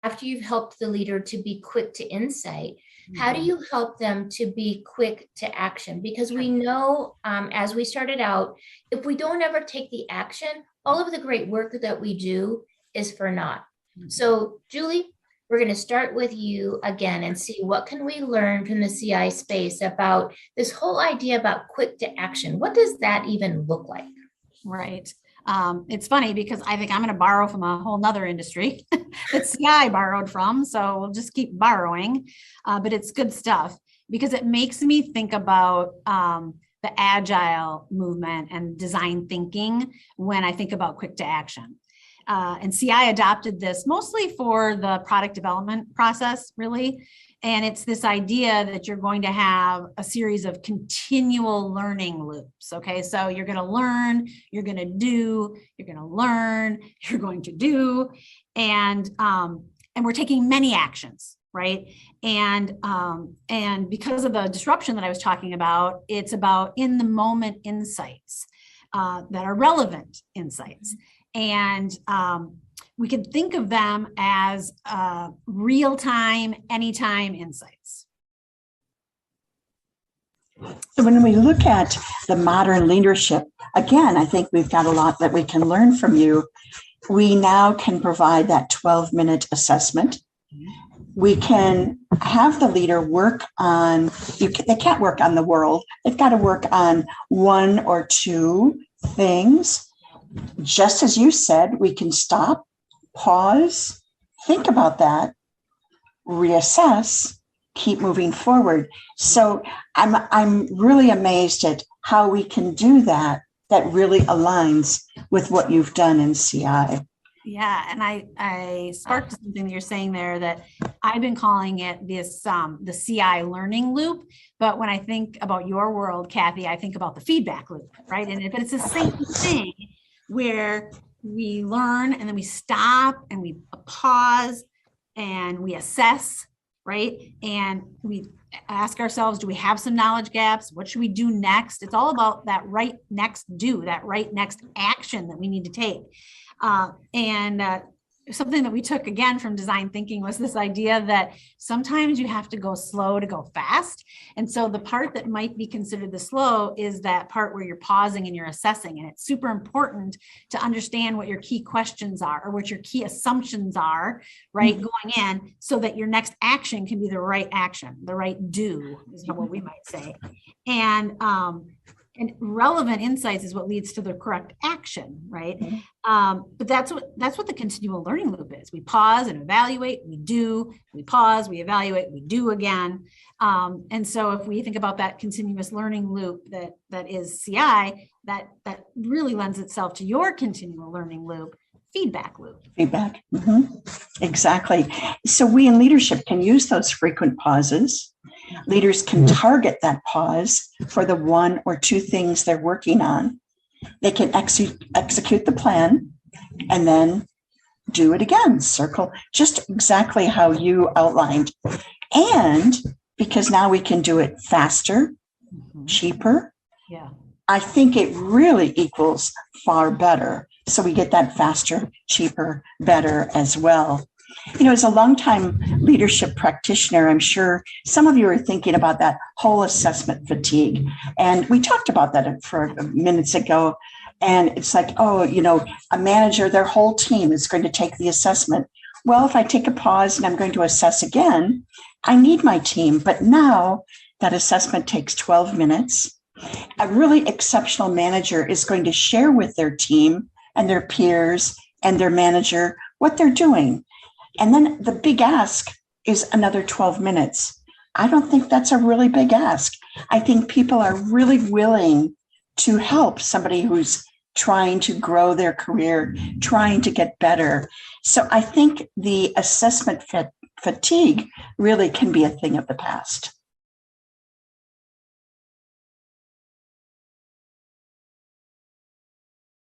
after you've helped the leader to be quick to insight, how do you help them to be quick to action? Because we know, as we started out, if we don't ever take the action, all of the great work that we do is for naught. So, Julie, we're going to start with you again and see what can we learn from the CI space about this whole idea about quick to action. What does that even look like? Right. It's funny because I think I'm going to borrow from a whole nother industry that CI borrowed from. So we'll just keep borrowing, but it's good stuff because it makes me think about the agile movement and design thinking when I think about quick to action. And CI adopted this mostly for the product development process, really. And it's this idea that you're going to have a series of continual learning loops. Okay, so you're going to learn, you're going to do, you're going to learn, you're going to do, and we're taking many actions, right? And because of the disruption that I was talking about, it's about in the moment insights that are relevant insights. And we can think of them as real-time, anytime insights. So when we look at the modern leadership, again, I think we've got a lot that we can learn from you. We now can provide that 12-minute assessment. We can have the leader work on, they can't work on the world. They've got to work on one or two things. Just as you said, we can stop, pause, think about that, reassess, keep moving forward. So I'm really amazed at how we can do that. That really aligns with what you've done in CI. Yeah, and I sparked something that you're saying there that I've been calling it this the CI learning loop. But when I think about your world, Kathy, I think about the feedback loop, right? And if it's the same thing where we learn and then we stop and we pause and we assess, right? And we ask ourselves, do we have some knowledge gaps? What should we do next? It's all about that right next that right next action that we need to take. Something that we took again from design thinking was this idea that sometimes you have to go slow to go fast. And so the part that might be considered the slow is that part where you're pausing and you're assessing. And it's super important to understand what your key questions are or what your key assumptions are, right, going in so that your next action can be the right action, the right do is what we might say. And relevant insights is what leads to the correct action, right? But that's what the continual learning loop is. We pause and evaluate, we do, we pause, we evaluate, we do again. And so if we think about that continuous learning loop that is CI, that really lends itself to your continual learning loop, feedback loop. Feedback, exactly. So we in leadership can use those frequent pauses. Leaders can target that pause for the one or two things they're working on. They can execute the plan and then do it again, circle, just exactly how you outlined. And because now we can do it faster, cheaper, I think it really equals far better. So we get that faster, cheaper, better as well. You know, as a longtime leadership practitioner, I'm sure some of you are thinking about that whole assessment fatigue. And we talked about that for minutes ago. And it's like, oh, you know, a manager, their whole team is going to take the assessment. Well, if I take a pause and I'm going to assess again, I need my team. But now that assessment takes 12 minutes. A really exceptional manager is going to share with their team and their peers and their manager what they're doing. And then the big ask is another 12 minutes. I don't think that's a really big ask. I think people are really willing to help somebody who's trying to grow their career, trying to get better. So I think the assessment fatigue really can be a thing of the past.